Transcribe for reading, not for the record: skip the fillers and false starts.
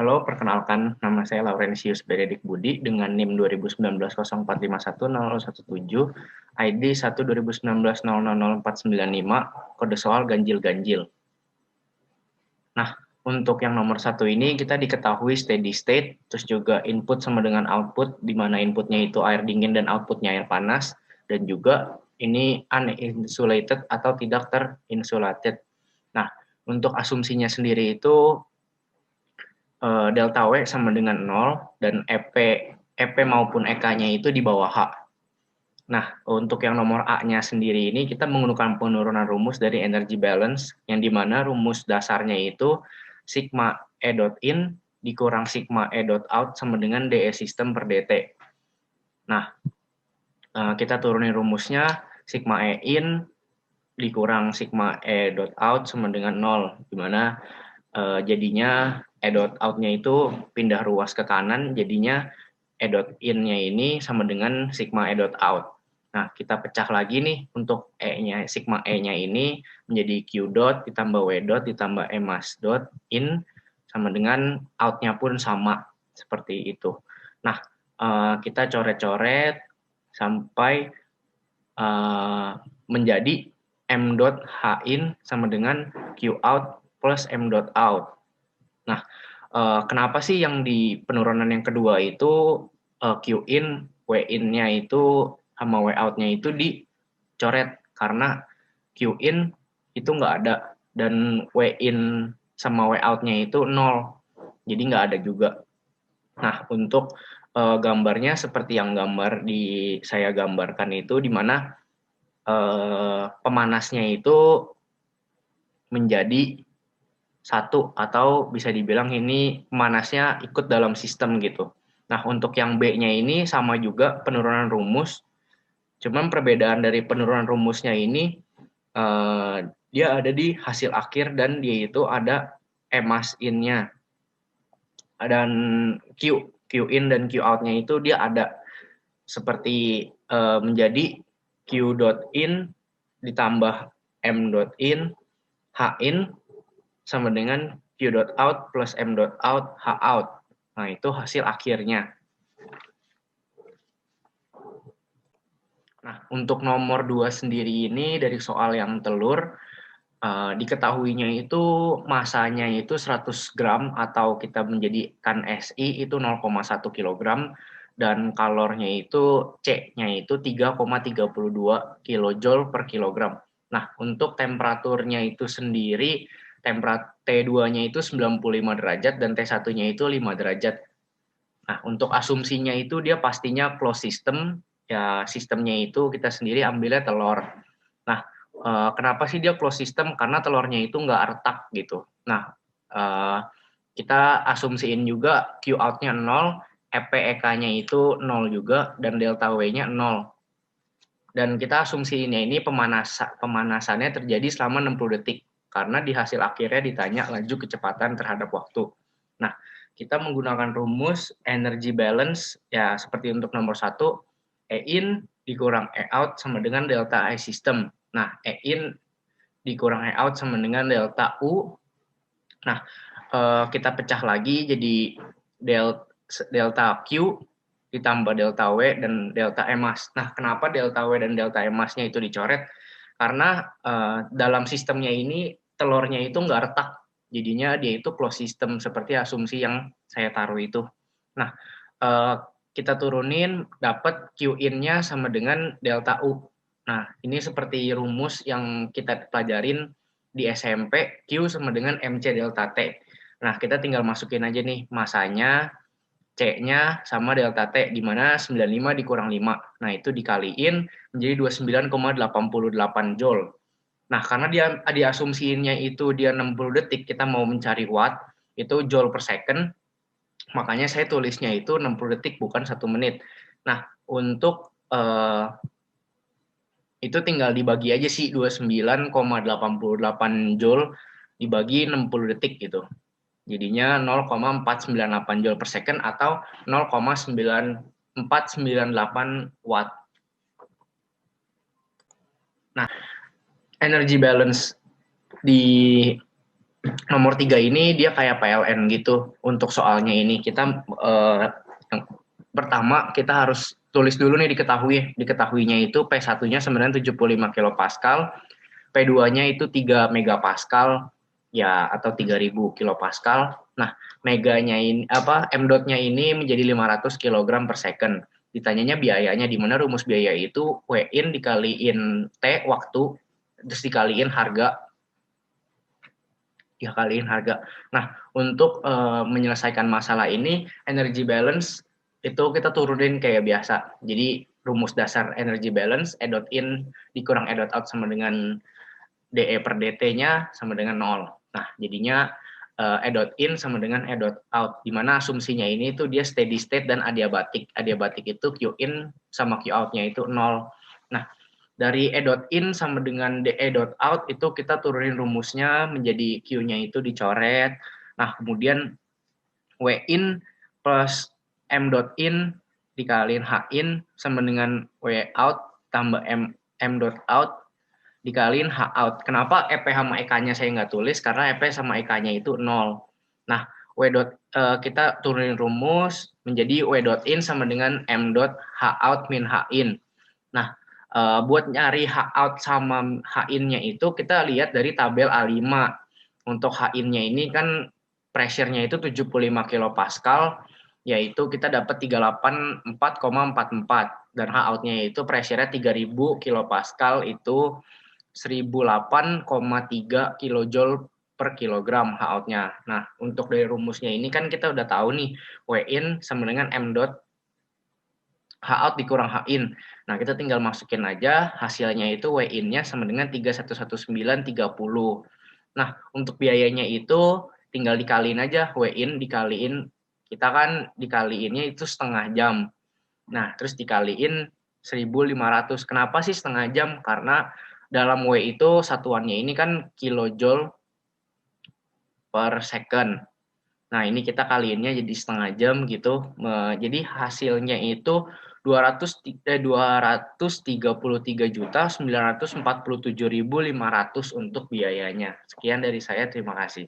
Halo, perkenalkan nama saya Laurentius Benedik Budi dengan NIM 2019 04510017, ID 1 2019 000495, kode soal ganjil-ganjil. Nah, untuk yang nomor satu ini kita diketahui steady state, terus juga input sama dengan output, di mana inputnya itu air dingin dan outputnya air panas, dan juga ini uninsulated atau tidak terinsulated. Nah, untuk asumsinya sendiri itu delta W sama dengan 0 dan EP maupun EK-nya itu di bawah H. Nah, untuk yang nomor A-nya sendiri ini kita menggunakan penurunan rumus dari energy balance yang dimana rumus dasarnya itu sigma E dot in dikurang sigma E dot out sama dengan dE sistem per dt. Nah, kita turunin rumusnya sigma E in dikurang sigma E dot out sama dengan 0, dimana jadinya E dot out-nya itu pindah ruas ke kanan, jadinya E dot in-nya ini sama dengan sigma E dot out. Nah, kita pecah lagi nih untuk E-nya, sigma E-nya ini menjadi Q dot ditambah W dot ditambah E mas dot in sama dengan out-nya pun sama seperti itu. Nah, kita coret-coret sampai menjadi M dot H in sama dengan Q out plus M dot out. Nah, kenapa sih yang di penurunan yang kedua itu Q in, W in-nya itu sama W out-nya itu dicoret karena Q in itu nggak ada dan W in sama W out-nya itu 0, jadi nggak ada juga. Nah, untuk gambarnya seperti yang gambar saya gambarkan itu di mana pemanasnya itu menjadi satu atau bisa dibilang ini pemanasnya ikut dalam sistem gitu. Nah, untuk yang B-nya ini sama juga penurunan rumus, cuman perbedaan dari penurunan rumusnya ini dia ada di hasil akhir dan dia itu ada emas in-nya dan Q in dan Q out-nya itu dia ada seperti menjadi Q dot in ditambah M dot in H in sama dengan Q dot out plus M dot out H out. Nah, itu hasil akhirnya. Nah, untuk nomor 2 sendiri ini dari soal yang telur, diketahuinya itu masanya itu 100 gram atau kita menjadikan SI itu 0,1 kilogram dan kalornya itu C-nya itu 3,32 kilojoule per kilogram. Nah, untuk temperaturnya itu sendiri, T2-nya itu 95 derajat dan T1-nya itu 5 derajat. Nah, untuk asumsinya itu dia pastinya closed system, ya sistemnya itu kita sendiri ambilnya telur. Nah, kenapa sih dia closed system? Karena telurnya itu nggak retak gitu. Nah, kita asumsiin juga Q out-nya 0, EPEK-nya itu 0 juga, dan delta W-nya 0. Dan kita asumsiinnya ini pemanasannya terjadi selama 60 detik, karena di hasil akhirnya ditanya laju kecepatan terhadap waktu. Nah, kita menggunakan rumus energy balance, ya seperti untuk nomor 1, E in dikurang E out sama dengan delta I system. Nah, E in dikurang E out sama dengan delta U. Nah, kita pecah lagi jadi delta Q ditambah delta W dan delta emas. Nah, kenapa delta W dan delta emasnya itu dicoret? Karena dalam sistemnya ini telurnya itu nggak retak, jadinya dia itu closed system seperti asumsi yang saya taruh itu. Nah, kita turunin dapat Q in-nya sama dengan delta U. Nah, ini seperti rumus yang kita pelajarin di SMP, Q sama dengan MC delta T. Nah, kita tinggal masukin aja nih masanya, C-nya sama delta T, di mana 95 dikurang 5. Nah, itu dikaliin menjadi 29,88 Joule. Nah, karena dia diasumsiinnya itu dia 60 detik, kita mau mencari watt, itu Joule per second, makanya saya tulisnya itu 60 detik, bukan 1 menit. Nah, untuk itu tinggal dibagi aja sih, 29,88 Joule dibagi 60 detik gitu. Jadinya 0,498 Joule per second atau 0,9498 watt. Nah, energy balance di Nomor 3 ini dia kayak PLN gitu. Untuk soalnya ini kita yang pertama kita harus tulis dulu nih diketahuinya itu P1-nya sebenarnya 75 kilopascal, P2-nya itu 3 megapascal ya atau 3000 kilopascal. Nah, meganya ini apa M.nya ini menjadi 500 kilogram per second. Ditanyanya biayanya di mana, rumus biaya itu W in dikaliin T waktu terus dikaliin harga. Nah, untuk menyelesaikan masalah ini, energy balance itu kita turunin kayak biasa. Jadi rumus dasar energy balance E dot in dikurang E dot out sama dengan DE per DT-nya sama dengan 0. Nah, jadinya E dot in sama dengan E dot out, di mana asumsinya ini tuh dia steady state dan adiabatik. Adiabatik itu Q in sama Q out-nya itu 0. Nah, dari E dot in sama dengan DE dot out itu kita turunin rumusnya menjadi Q-nya itu dicoret. Nah, kemudian W in plus M dot in dikaliin H in sama dengan W out tambah M dot out dikaliin H out. Kenapa EP sama EK-nya saya nggak tulis? Karena EP sama EK-nya itu 0. Nah, kita turunin rumus menjadi W dot in sama dengan M dot H out min H in. Nah, buat nyari H out sama H in-nya itu kita lihat dari tabel A5. Untuk H in-nya ini kan pressure-nya itu 75 kilopascal, yaitu kita dapat 384,44 dan H out-nya itu pressure-nya 3000 kilopascal itu 1008,3 kilojoule per kilogram H out-nya. Nah, untuk dari rumusnya ini kan kita udah tahu nih W in sama dengan M dot H out dikurang H in. Nah, kita tinggal masukin aja hasilnya itu W in-nya sama dengan 311930. Nah, untuk biayanya itu tinggal dikaliin aja W in dikaliin kita kan dikaliinnya itu setengah jam. Nah, terus dikaliin 1500. Kenapa sih setengah jam? Karena dalam W itu satuannya ini kan kilojoule per second. Nah, ini kita kaliinnya jadi setengah jam gitu. Jadi hasilnya itu 233.947.500 untuk biayanya. Sekian dari saya, terima kasih.